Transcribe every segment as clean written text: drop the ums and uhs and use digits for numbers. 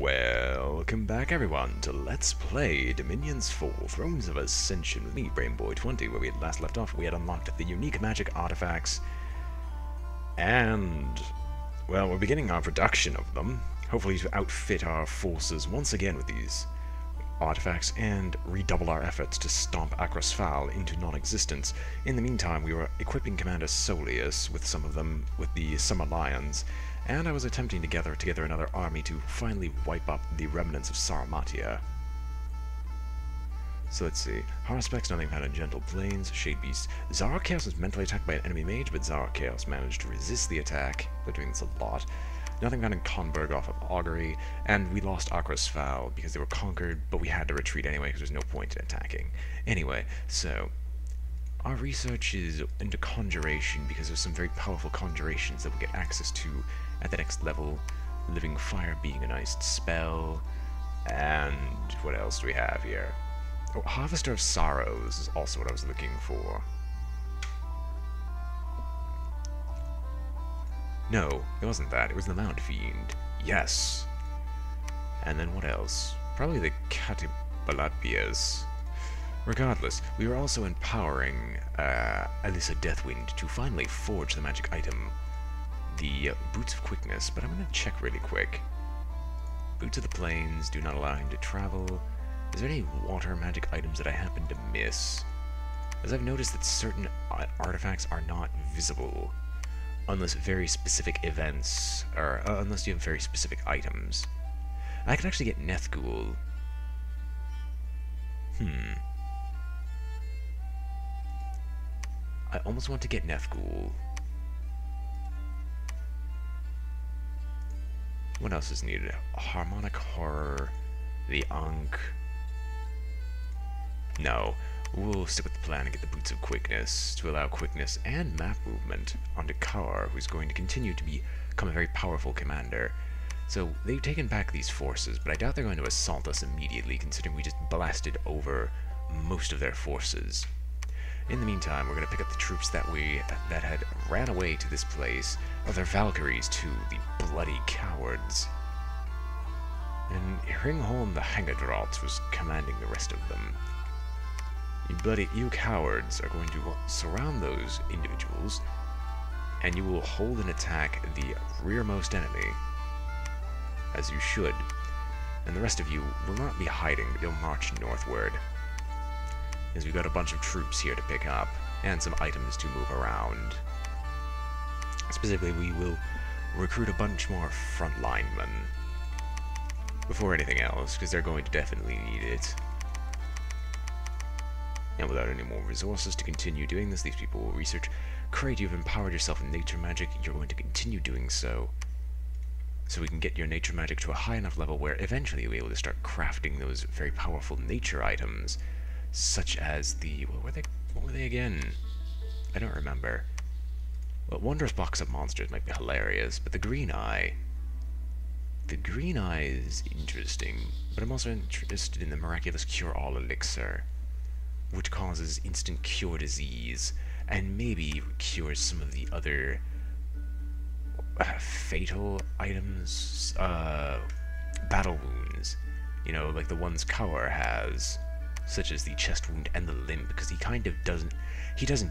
Welcome back everyone to Let's Play Dominion's Fall Thrones of Ascension with me, BrainBoy 20, where we had last left off. We had unlocked the unique magic artifacts, and, well, we're beginning our production of them, hopefully to outfit our forces once again with these artifacts and redouble our efforts to stomp Akrasfal into non-existence. In the meantime, we were equipping Commander Solius with some of them with the Summer Lions, and I was attempting to gather together another army to finally wipe up the remnants of Sarmatia. So let's see. Harspec's nothing found in Gentle Plains, Shade Beast. Zara Chaos was mentally attacked by an enemy mage, but Zara Chaos managed to resist the attack. They're doing this a lot. Nothing found in Konberg off of Augury, and we lost Akrasfal because they were conquered, but we had to retreat anyway because there's no point in attacking. Anyway, so our research is into conjuration because there's some very powerful conjurations that we get access to at the next level. Living Fire being a nice spell, and what else do we have here? Oh, Harvester of Sorrows is also what I was looking for. No, it wasn't that. It was the Mound Fiend. Yes. And then what else? Probably the Catibalapias. Regardless, we were also empowering Alyssa Deathwind to finally forge the magic item, the Boots of Quickness, but I'm going to check really quick. Boots of the Plains do not allow him to travel. Is there any water magic items that I happen to miss? As I've noticed that certain artifacts are not visible unless very specific events, or unless you have very specific items. I can actually get Nethgul. I almost want to get Nethgul. What else is needed? Harmonic Horror, the Ankh. No, we'll stick with the plan and get the Boots of Quickness to allow quickness and map movement onto Chaor, who's going to continue to become a very powerful commander. So they've taken back these forces, but I doubt they're going to assault us immediately, considering we just blasted over most of their forces. In the meantime, we're going to pick up the troops that had ran away to this place, of their Valkyries too, the bloody cowards. And Hringholm the Hangedrot was commanding the rest of them. You cowards are going to surround those individuals, and you will hold and attack the rearmost enemy, as you should. And the rest of you will not be hiding, but you'll march northward, as we've got a bunch of troops here to pick up, and some items to move around. Specifically, we will recruit a bunch more front linemen before anything else, because they're going to definitely need it. And without any more resources to continue doing this, these people will research. Great, you've empowered yourself in nature magic, you're going to continue doing so. So we can get your nature magic to a high enough level where eventually you'll be able to start crafting those very powerful nature items, such as the... what were they again? I don't remember. Well, Wondrous Box of Monsters might be hilarious, but the Green Eye... The Green Eye is interesting, but I'm also interested in the Miraculous Cure-All Elixir, which causes instant cure disease, and maybe cures some of the other fatal items, battle wounds, you know, like the ones Chaor has, such as the chest wound and the limb, because he kind of doesn't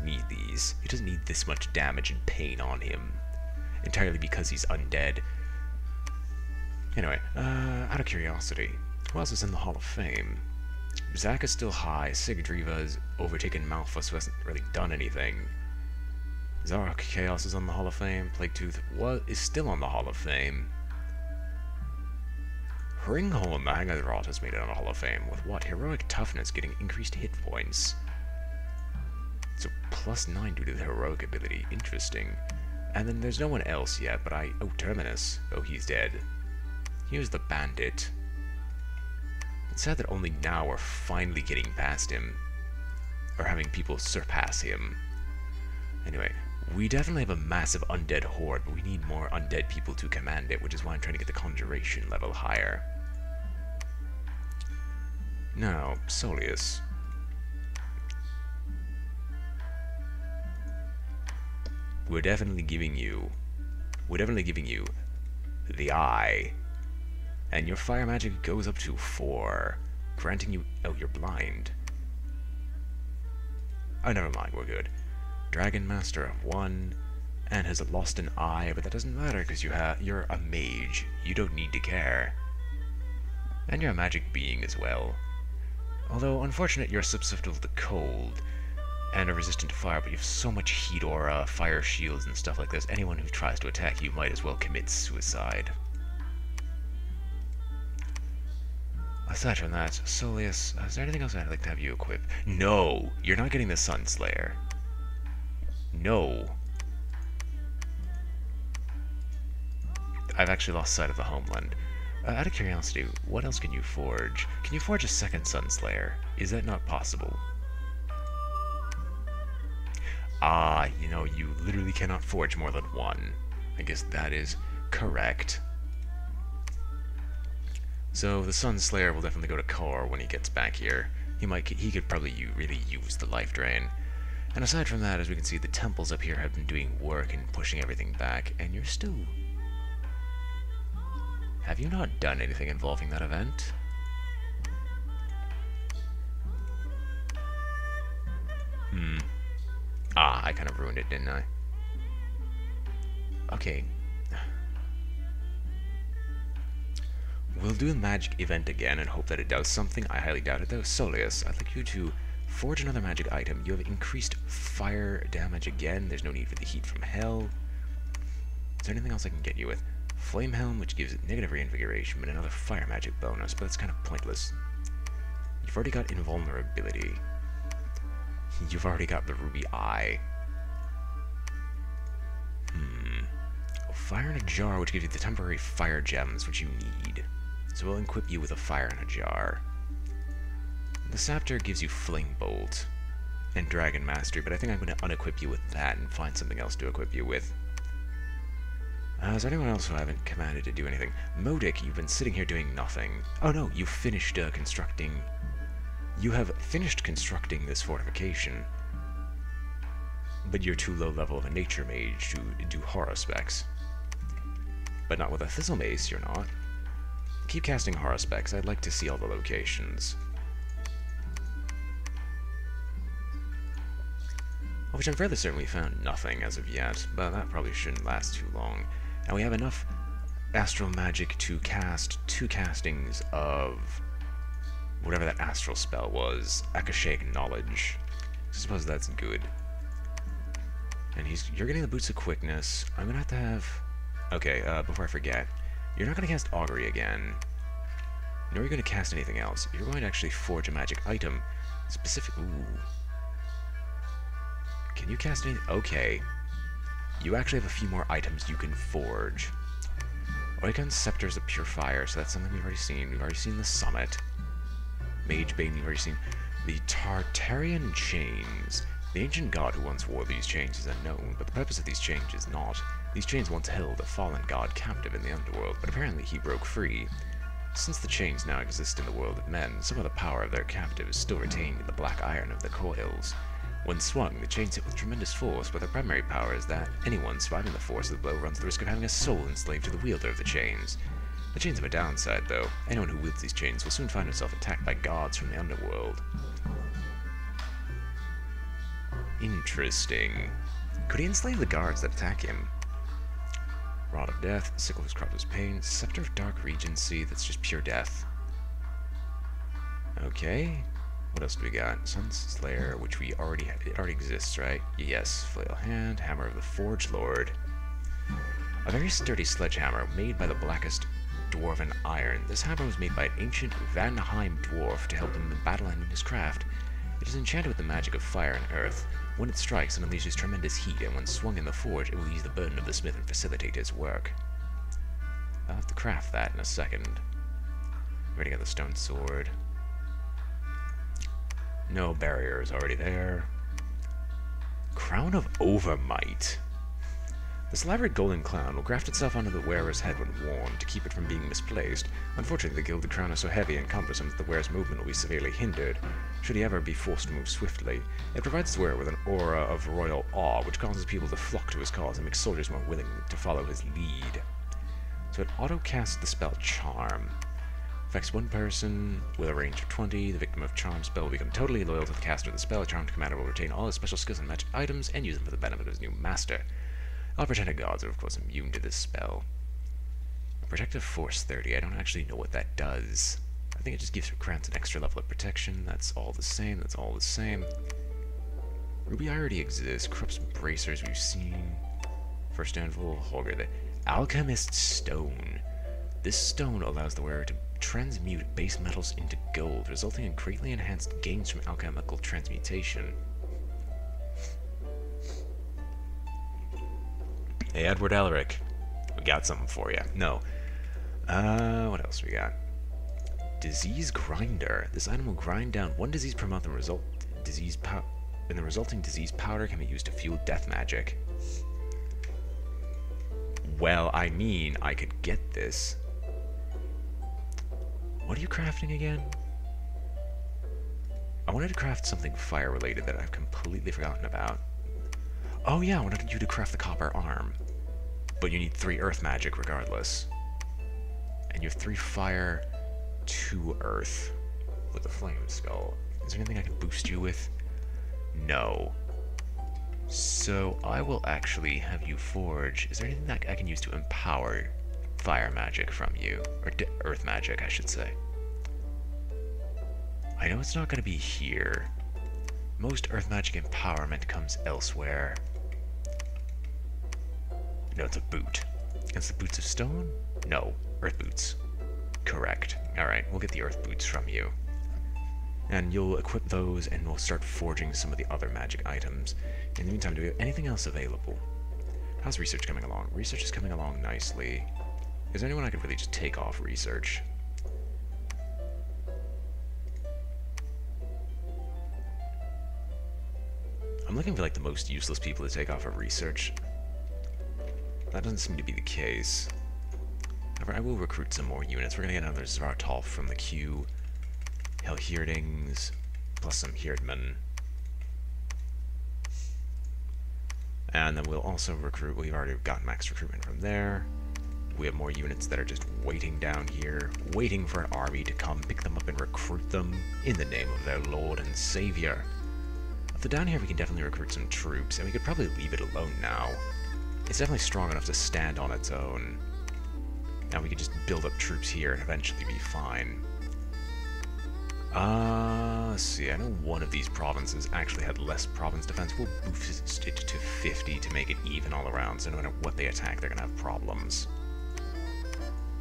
need these. He doesn't need this much damage and pain on him, entirely because he's undead. Anyway, out of curiosity, who else is in the Hall of Fame? Zack is still high, Sigdriva has overtaken Malphus, who hasn't really done anything. Zara Chaos is on the Hall of Fame, Plaguetooth is still on the Hall of Fame. Hringholm the Hangedrot has made it on the Hall of Fame, with what? Heroic Toughness getting increased hit points. So +9 due to the heroic ability, interesting. And then there's no one else yet, but oh, Terminus. Oh, he's dead. Here's the Bandit. It's sad that only now we're finally getting past him, or having people surpass him. Anyway, we definitely have a massive undead horde, but we need more undead people to command it, which is why I'm trying to get the conjuration level higher. Now, Solius. We're definitely giving you the eye. And your fire magic goes up to 4, granting you... Oh, you're blind. Oh, never mind, we're good. Dragon Master of 1, and has lost an eye, but that doesn't matter because you're a mage. You don't need to care. And you're a magic being as well. Although, unfortunate, you're susceptible to cold and are resistant to fire, but you have so much heat aura, fire shields, and stuff like this. Anyone who tries to attack you might as well commit suicide. Aside from that, Soleus, is there anything else I'd like to have you equip? No! You're not getting the Sunslayer. No. I've actually lost sight of the homeland. Out of curiosity, what else can you forge? Can you forge a second Sunslayer? Is that not possible? Ah, you know, you literally cannot forge more than 1. I guess that is correct. So the Sunslayer will definitely go to Chaor when he gets back here. He could probably really use the life drain. And aside from that, as we can see, the temples up here have been doing work and pushing everything back, and you're still... Have you not done anything involving that event? Ah, I kind of ruined it, didn't I? Okay. We'll do the magic event again and hope that it does something. I highly doubt it, though. Soleus, I'd like you to forge another magic item. You have increased fire damage again. There's no need for the heat from hell. Is there anything else I can get you with? Flame Helm, which gives it negative reinvigoration, but another fire magic bonus, but that's kind of pointless. You've already got invulnerability. You've already got the ruby eye. Fire in a jar, which gives you the temporary fire gems, which you need. So we'll equip you with a fire in a jar. The Scepter gives you Flame Bolt and Dragon Mastery, but I think I'm going to unequip you with that and find something else to equip you with. Is there anyone else who I haven't commanded to do anything? Modic, you've been sitting here doing nothing. Oh no, you finished constructing... You have finished constructing this fortification, but you're too low level of a nature mage to do horror specs. But not with a Thistle Mace, you're not. Keep casting horror specs. I'd like to see all the locations. Of which I'm fairly certain we found nothing as of yet, but that probably shouldn't last too long. And we have enough astral magic to cast 2 castings of whatever that astral spell was. Akashic Knowledge. I suppose that's good. And you're getting the Boots of Quickness. I'm gonna have to have... Okay, before I forget, you're not gonna cast Augury again. Nor are you gonna cast anything else. You're going to actually forge a magic item. Specific... Ooh. Can you cast anything? Okay. You actually have a few more items you can forge. Oikon's Scepter is a pure fire, so that's something we've already seen. We've already seen the Summit. Mage Bane, we've already seen. The Tartarian Chains. The ancient god who once wore these chains is unknown, but the purpose of these chains is not. These chains once held a fallen god captive in the underworld, but apparently he broke free. Since the chains now exist in the world of men, some of the power of their captive is still retained in the black iron of the coils. When swung, the chains hit with tremendous force, but their primary power is that anyone surviving the force of the blow runs the risk of having a soul enslaved to the wielder of the chains. The chains have a downside, though. Anyone who wields these chains will soon find himself attacked by gods from the underworld. Interesting. Could he enslave the guards that attack him? Rod of Death, Sickle whose crop is pain, Scepter of Dark Regency, that's just pure death. Okay. What else do we got? Sun's Slayer, which it already exists, right? Yes. Flail Hand, Hammer of the Forge Lord. A very sturdy sledgehammer made by the blackest dwarven iron. This hammer was made by an ancient Vanheim dwarf to help him in battle and in his craft. It is enchanted with the magic of fire and earth. When it strikes, it unleashes tremendous heat, and when swung in the forge, it will ease the burden of the smith and facilitate his work. I'll have to craft that in a second. Ready to get the stone sword. No barrier is already there. Crown of Overmight. This elaborate golden crown will graft itself onto the wearer's head when worn to keep it from being misplaced. Unfortunately, the gilded crown is so heavy and cumbersome that the wearer's movement will be severely hindered, should he ever be forced to move swiftly. It provides the wearer with an aura of royal awe, which causes people to flock to his cause and makes soldiers more willing to follow his lead. So it auto-casts the spell Charm. Affects one person with a range of 20. The victim of Charm spell will become totally loyal to the caster of the spell. A charmed commander will retain all his special skills and magic items and use them for the benefit of his new master. All protected gods are of course immune to this spell. Protective Force 30. I don't actually know what that does. I think it just grants an extra level of protection. That's all the same. That's all the same. Ruby already exists. Corrupt's Bracers we've seen. First Anvil, Holger. The Alchemist's Stone. This stone allows the wearer to transmute base metals into gold, resulting in greatly enhanced gains from alchemical transmutation. Hey, Edward Elric. We got something for you. No. What else we got? Disease Grinder. This item will grind down one disease per month and the resulting disease powder can be used to fuel death magic. Well, I mean, I could get this. What are you crafting again? I wanted to craft something fire-related that I've completely forgotten about. Oh yeah, I wanted you to craft the copper arm. But you need 3 earth magic regardless. And you have 3 fire, 2 earth with the flame skull. Is there anything I can boost you with? No. So I will actually have you forge. Is there anything that I can use to empower fire magic from you? Or earth magic, I should say. I know it's not going to be here. Most earth magic empowerment comes elsewhere. No, it's a boot. It's the boots of stone? No, earth boots. Correct. Alright, we'll get the earth boots from you. And you'll equip those and we'll start forging some of the other magic items. In the meantime, do we have anything else available? How's research coming along? Research is coming along nicely. Is there anyone I could really just take off research? I'm looking for like the most useless people to take off of research. That doesn't seem to be the case. However, I will recruit some more units. We're gonna get another Svartalf from the queue. Helhirdings, plus some Hirdmen. And then we'll also recruit, we've already got max recruitment from there. We have more units that are just waiting down here, waiting for an army to come pick them up and recruit them in the name of their Lord and Savior. Up to down here we can definitely recruit some troops, and we could probably leave it alone now. It's definitely strong enough to stand on its own. Now we could just build up troops here and eventually be fine. Let's see, I know one of these provinces actually had less province defense. We'll boost it to 50 to make it even all around, so no matter what they attack, they're gonna have problems.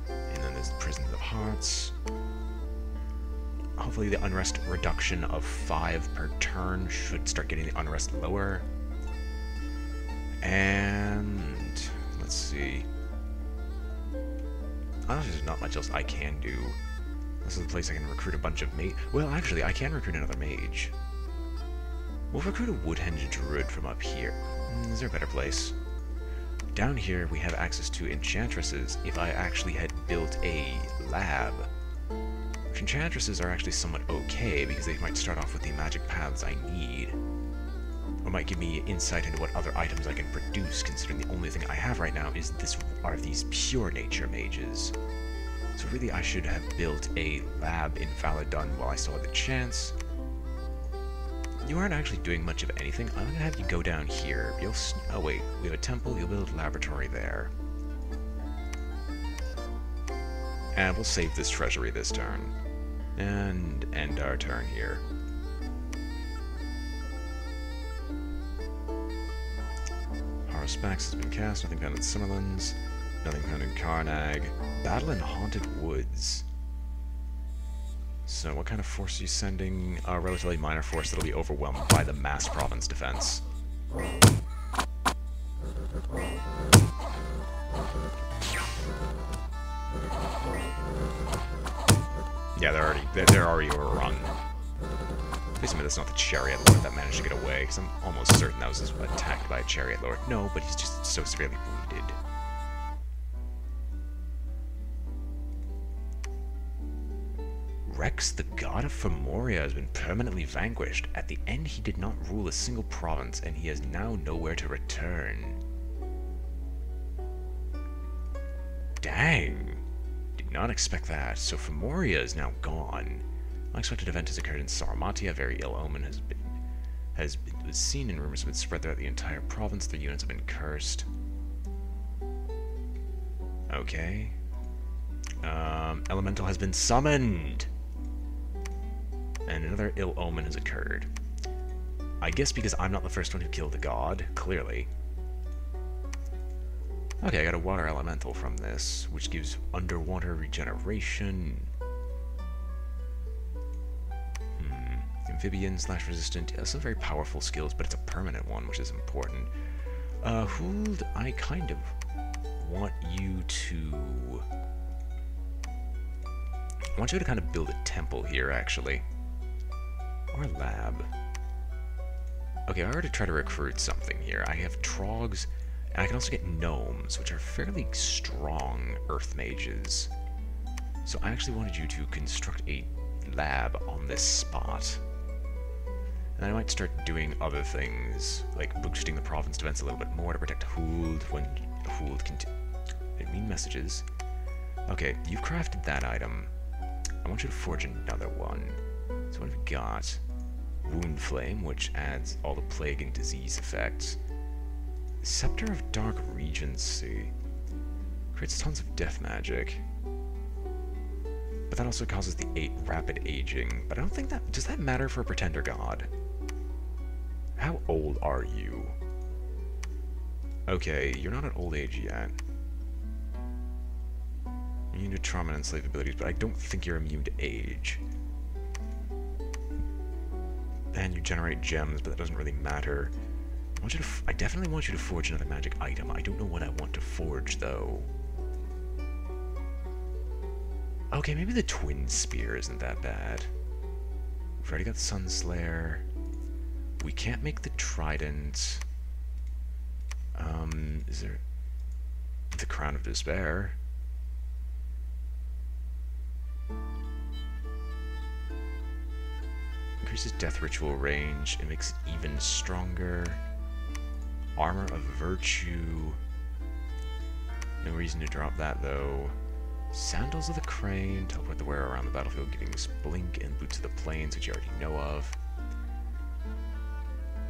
And then there's the Prisons of Hearts. Hopefully the unrest reduction of 5 per turn should start getting the unrest lower. And let's see. Honestly, there's not much else I can do. This is the place I can recruit a bunch of mage. Well, actually, I can recruit another mage. We'll recruit a Woodhenge Druid from up here. Is there a better place? Down here, we have access to enchantresses if I actually had built a lab. Which enchantresses are actually somewhat okay, because they might start off with the magic paths I need. Or might give me insight into what other items I can produce, considering the only thing I have right now is are these pure nature mages. So really I should have built a lab in Valadun while I still had the chance. You aren't actually doing much of anything. I'm gonna have you go down here. Oh wait, we have a temple, you'll build a laboratory there. And we'll save this treasury this turn. And end our turn here. Haruspax has been cast, nothing found in Summerlands, nothing found in Karnag. Battle in Haunted Woods. So what kind of force are you sending? A relatively minor force that'll be overwhelmed by the mass province defense. Yeah, they're already overrun. Please admit that's not the Chariot Lord that managed to get away, because I'm almost certain that was just attacked by a Chariot Lord. No, but he's just so severely wounded. Rex, the god of Femoria, has been permanently vanquished. At the end, he did not rule a single province, and he is now nowhere to return. Dang! Did not expect that. So Femoria is now gone. Unexpected event has occurred in Sarmatia. A very ill omen was seen, and rumors have been spread throughout the entire province. The units have been cursed. Okay. Elemental has been summoned! And another ill omen has occurred. I guess because I'm not the first one who killed a god, clearly. Okay, I got a water elemental from this, which gives underwater regeneration. Amphibian / resistant. Yeah, some very powerful skills, but it's a permanent one, which is important. Huld, I kind of want you to... I want you to kind of build a temple here, actually. Or a lab. Okay, I already try to recruit something here. I have trogs, and I can also get gnomes, which are fairly strong earth mages. So I actually wanted you to construct a lab on this spot. And I might start doing other things, like boosting the province defense a little bit more to protect Huld when Huld can... mean messages. Okay, you've crafted that item. I want you to forge another one. So what have we got? Wound Flame, which adds all the plague and disease effects. Scepter of Dark Regency. Creates tons of death magic. But that also causes the rapid aging. But I don't think that... Does that matter for a Pretender God? How old are you? Okay, you're not at old age yet. Immune to trauma and slave abilities, but I don't think you're immune to age. And you generate gems, but that doesn't really matter. I definitely want you to forge another magic item. I don't know what I want to forge, though. Okay, maybe the Twin Spear isn't that bad. We've already got Sunslayer. We can't make the Trident. Is there... the Crown of Despair. Increases death ritual range. It makes it even stronger. Armor of Virtue. No reason to drop that, though. Sandals of the Crane. Teleport the wearer around the battlefield, giving Blink and Boots of the Plains, which you already know of.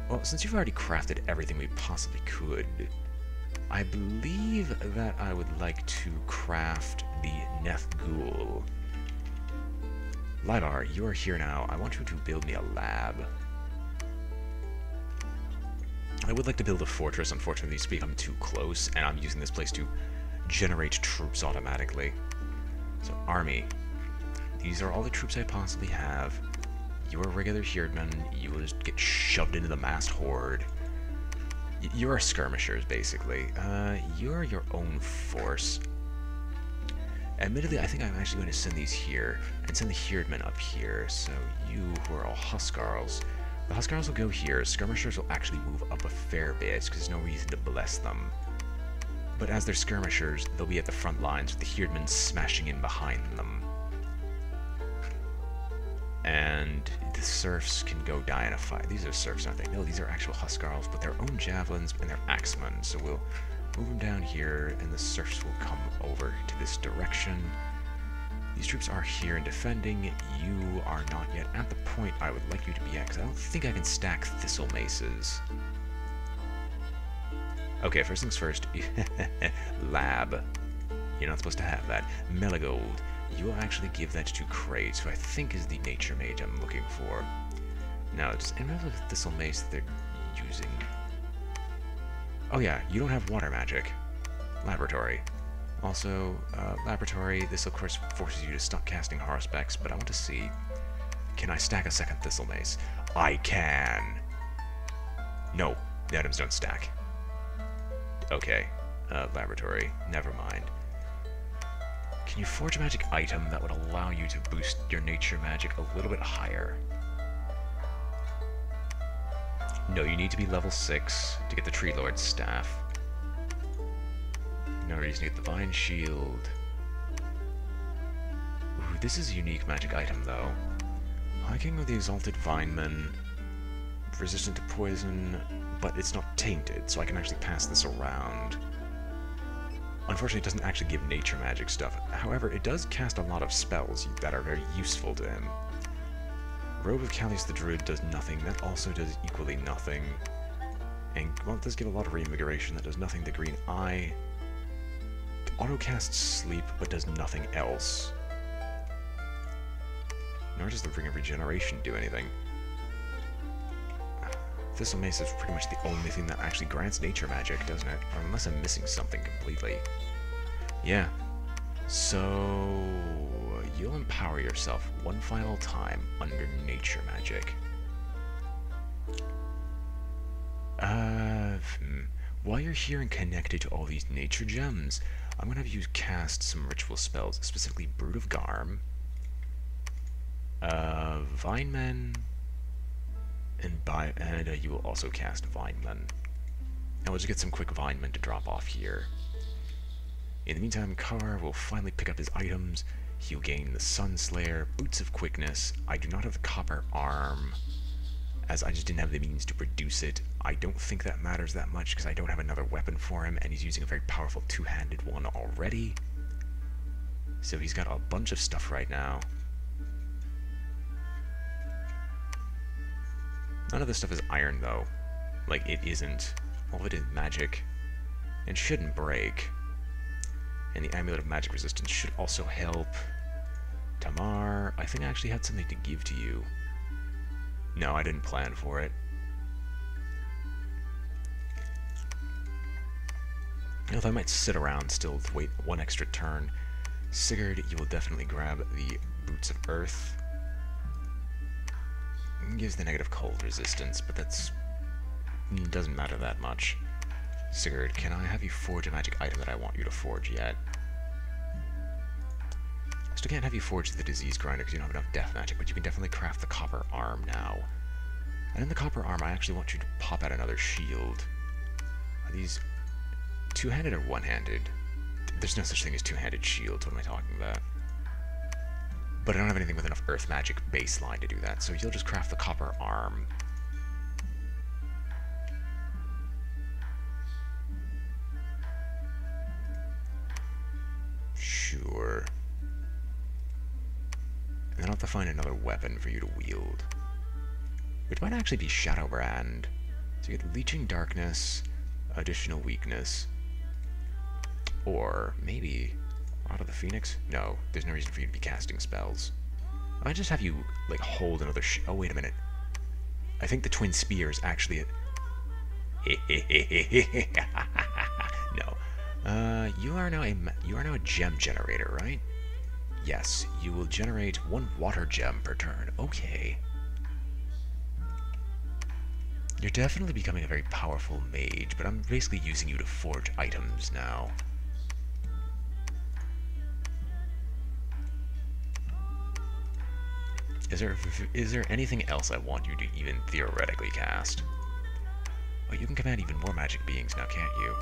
Well, since you've already crafted everything we possibly could, I believe that I would like to craft the Neth Ghoul. Libar, you are here now. I want you to build me a lab. I would like to build a fortress. Unfortunately, these become too close, and I'm using this place to generate troops automatically. So, army. These are all the troops I possibly have. You are regular Herdmen. You will just get shoved into the massed horde. You are skirmishers, basically. You're your own force. Admittedly, I think I'm actually going to send these here, and send the Herdmen up here. So you, who are all Huskarls, the Huskarls will go here. Skirmishers will actually move up a fair bit, because there's no reason to bless them. But as they're skirmishers, they'll be at the front lines with the Herdmen smashing in behind them. And the serfs can go die in a fight. These are serfs, aren't they? No, these are actual Huskarls, but their own javelins and their axemen. So we'll move them down here, and the serfs will come over to this direction. These troops are here and defending. You are not yet at the point I would like you to be at, because I don't think I can stack thistle maces. Okay, first things first. Lab. You're not supposed to have that. Meligold. You will actually give that to Kratos, who I think is the nature mage I'm looking for. Now, does anyone have a thistle mace that they're using? Oh yeah, you don't have water magic. Laboratory. Also, laboratory, this of course forces you to stop casting Haruspecs, but I want to see, can I stack a second thistle mace? I can! No, the items don't stack. Okay, laboratory, never mind. Can you forge a magic item that would allow you to boost your nature magic a little bit higher? No, you need to be level 6 to get the Tree Lord's Staff. No reason to get the Vine Shield. Ooh, this is a unique magic item, though. Hiking of the Exalted Vineman. Resistant to poison, but it's not tainted, so I can actually pass this around. Unfortunately, it doesn't actually give nature magic stuff. However, it does cast a lot of spells that are very useful to him. Robe of Callius the Druid does nothing. That also does equally nothing. And, well, it does give a lot of reinvigoration. That does nothing. The Green Eye auto-casts Sleep, but does nothing else. Nor does the Ring of Regeneration do anything. Thistle Mace is pretty much the only thing that actually grants nature magic, doesn't it? Or unless I'm missing something completely. Yeah. So you'll empower yourself one final time under nature magic. While you're here and connected to all these nature gems, I'm gonna have you cast some ritual spells, specifically Brood of Garm, Vinemen, and you will also cast Vinemen. And we'll just get some quick Vinemen to drop off here. In the meantime, Chaor will finally pick up his items. He'll gain the Sunslayer, Boots of Quickness. I do not have the Copper Arm, as I just didn't have the means to produce it. I don't think that matters that much, because I don't have another weapon for him, and he's using a very powerful two-handed one already. So he's got a bunch of stuff right now. None of this stuff is iron, though. Like, it isn't. All of it is magic. And shouldn't break. And the Amulet of Magic Resistance should also help. Tamar, I think I actually had something to give to you. No, I didn't plan for it. Although I might sit around still to wait one extra turn. Sigurd, you will definitely grab the Boots of Earth. It gives the negative cold resistance, but that's doesn't matter that much. Sigurd, can I have you forge a magic item that I want you to forge yet? I still can't have you forge the Disease Grinder because you don't have enough death magic, but you can definitely craft the Copper Arm now. And in the Copper Arm, I actually want you to pop out another shield. Are these two-handed or one-handed? There's no such thing as two-handed shields. What am I talking about? But I don't have anything with enough earth magic baseline to do that, so you'll just craft the Copper Arm. Sure. And then I'll have to find another weapon for you to wield. Which might actually be Shadowbrand. So you get Leeching Darkness, additional weakness. Or maybe Rod of the Phoenix? No, there's no reason for you to be casting spells. I might just have you, like, hold another oh, wait a minute. I think the Twin Spear is actually No. You are now a gem generator, right? Yes, you will generate one water gem per turn. Okay. You're definitely becoming a very powerful mage, but I'm basically using you to forge items now. Is there anything else I want you to even theoretically cast? Oh, you can command even more magic beings now, can't you?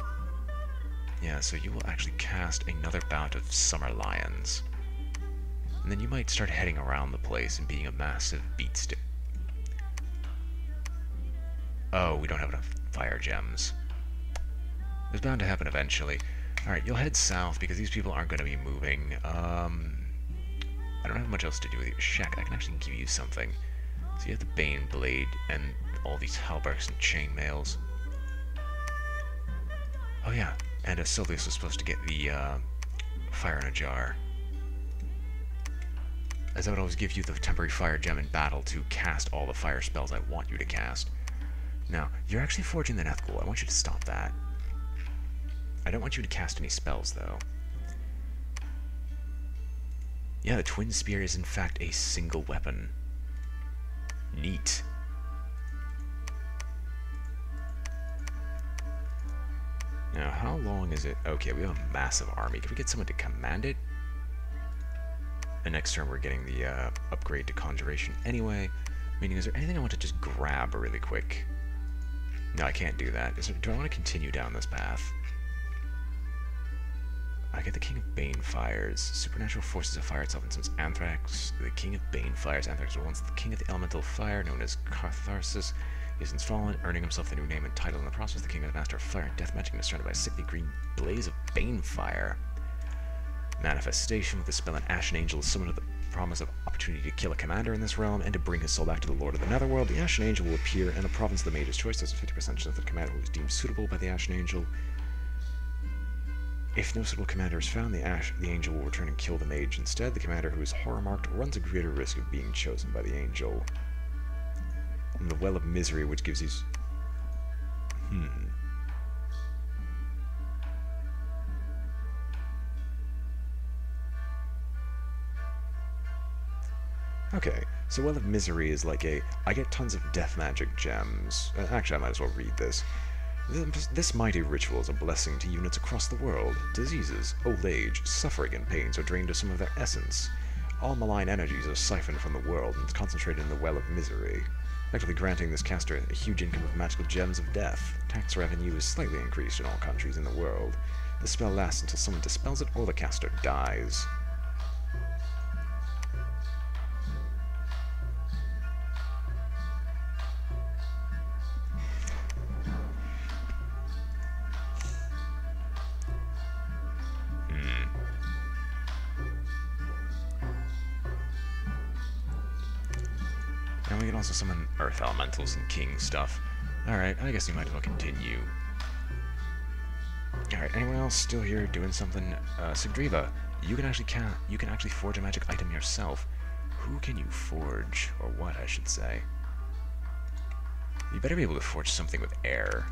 Yeah, so you will actually cast another bout of Summer Lions. And then you might start heading around the place and being a massive beatstick. Oh, we don't have enough fire gems. It's bound to happen eventually. Alright, you'll head south because these people aren't going to be moving. I don't have much else to do with you. Shaq, I can actually give you something. So you have the Bane Blade and all these halberds and chainmails. Oh yeah, and Sylvius was supposed to get the Fire in a Jar. As I would always give you the temporary fire gem in battle to cast all the fire spells I want you to cast. Now, you're actually forging the Nethgul. I want you to stop that. I don't want you to cast any spells, though. Yeah, the Twin Spear is in fact a single weapon. Neat. Now, how long is it? Okay, we have a massive army. Can we get someone to command it? And next turn we're getting the upgrade to Conjuration anyway. Meaning, is there anything I want to just grab really quick? No, I can't do that. Do I want to continue down this path? I get the King of Bane fires. Supernatural forces of fire itself and summons Anthrax. The King of Bane fires. Anthrax was once the King of the Elemental Fire, known as Catharsis. He has installed, earning himself the new name and title. In the process, the king is master of fire and death magic and is surrounded by a sickly green blaze of banefire. Manifestation with the spell, an Ashen Angel is summoned with the promise of opportunity to kill a commander in this realm and to bring his soul back to the Lord of the Netherworld. The Ashen Angel will appear in a province of the mage's choice. There's a 50% chance that the commander who is deemed suitable by the Ashen Angel. If no suitable commander is found, the angel will return and kill the mage. Instead, the commander who is horror-marked runs a greater risk of being chosen by the angel. And the Well of Misery, which gives you... Okay, so Well of Misery is like I get tons of death magic gems. Actually, I might as well read this. This mighty ritual is a blessing to units across the world. Diseases, old age, suffering, and pains are drained of some of their essence. All malign energies are siphoned from the world and concentrated in the Well of Misery, effectively granting this caster a huge income of magical gems of death. Tax revenue is slightly increased in all countries in the world. The spell lasts until someone dispels it or the caster dies. And we can also summon Earth Elementals and King stuff. Alright, I guess we might as well continue. Alright, anyone else still here doing something? Sigdriva, you can actually forge a magic item yourself. Who can you forge? Or what, I should say. You better be able to forge something with air.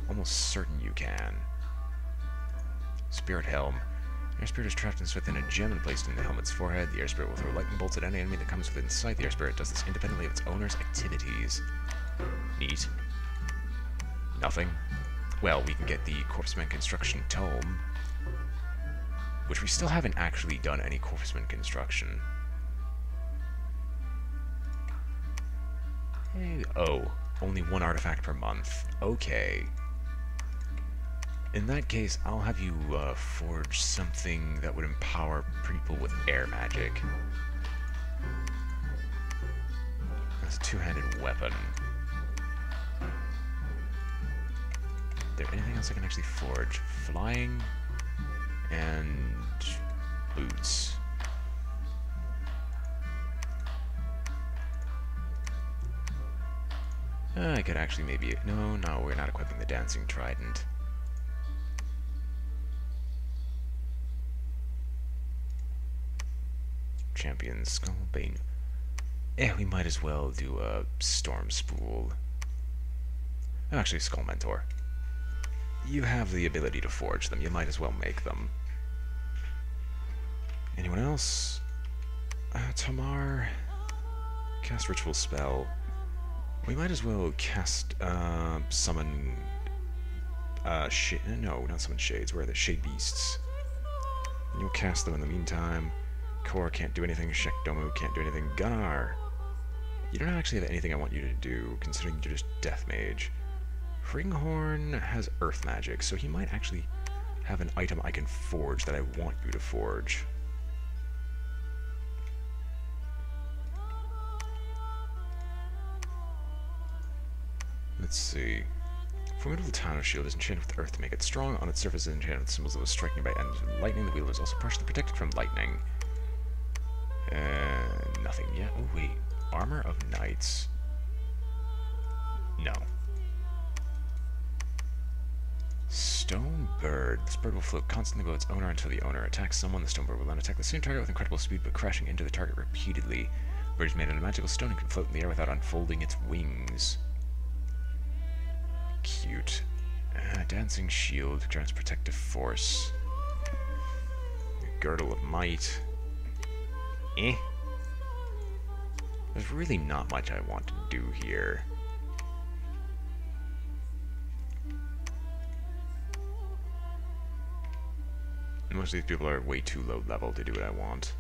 Almost certain you can. Spirit Helm. Air Spirit is trapped within a gem and placed in the helmet's forehead. The Air Spirit will throw lightning bolts at any enemy that comes within sight. The Air Spirit does this independently of its owner's activities. Neat. Nothing. Well, we can get the Corpseman Construction Tome, which we still haven't actually done any Corpseman Construction. Hey, oh, only one artifact per month. Okay. In that case, I'll have you forge something that would empower people with air magic. That's a two-handed weapon. Is there anything else I can actually forge? Flying and boots. I could actually maybe... No, we're not equipping the Dancing Trident. Champion Skullbane. We might as well do a Storm Spool. Actually, Skull Mentor. You have the ability to forge them. You might as well make them. Anyone else? Tamar. Cast Ritual Spell. We might as well cast, summon, no, not summon Shades. Where are the Shade Beasts? And you'll cast them in the meantime. Chaor can't do anything, Shekdomu can't do anything, Gunnar! You don't actually have anything I want you to do, considering you're just Death Mage. Ringhorn has Earth Magic, so he might actually have an item I can forge that I want you to forge. Let's see. Formidable Tower Shield is enchanted with Earth to make it strong. On its surface is enchanted with symbols that will strike nearby enemies with lightning. The wielder is also partially protected from lightning. Nothing yet. Oh, wait. Armor of Knights. No. Stone Bird. This bird will float constantly below its owner until the owner attacks someone. The stone bird will then attack the same target with incredible speed, but crashing into the target repeatedly. The bird is made out of magical stone and can float in the air without unfolding its wings. Cute. Dancing Shield grants protective force. Girdle of Might. There's really not much I want to do here. Most of these people are way too low level to do what I want.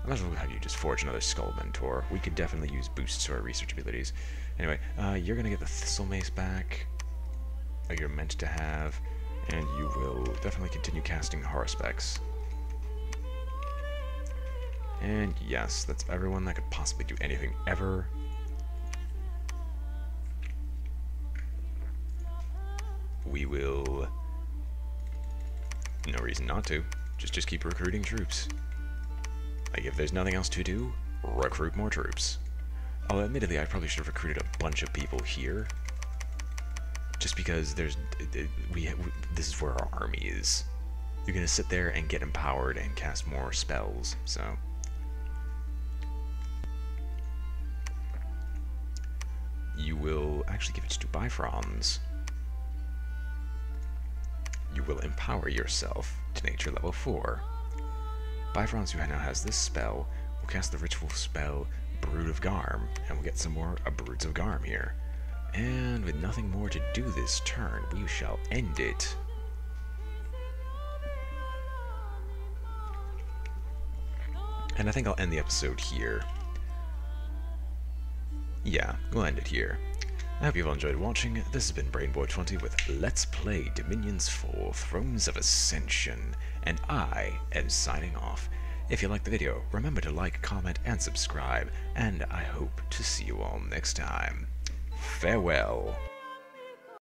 I might as well have you just forge another Skull Mentor. We could definitely use boosts to our research abilities. Anyway, you're gonna get the Thistle Mace back. You're meant to have. And you will definitely continue casting Horospecs. And yes, that's everyone that could possibly do anything ever. we will... No reason not to. Just keep recruiting troops. Like, if there's nothing else to do, recruit more troops. Although, admittedly, I probably should have recruited a bunch of people here. Just because this is where our army is. You're gonna sit there and get empowered and cast more spells, so... You will actually give it to Bifrons. You will empower yourself to nature level 4. Bifrons, who now has this spell, will cast the ritual spell Brood of Garm, and we'll get some more Broods of Garm here. And with nothing more to do this turn, we shall end it. And I think I'll end the episode here. Yeah, we'll end it here. I hope you've all enjoyed watching. This has been BrainBoy20 with Let's Play Dominions 4 Thrones of Ascension, and I am signing off. If you liked the video, remember to like, comment, and subscribe, and I hope to see you all next time. Farewell.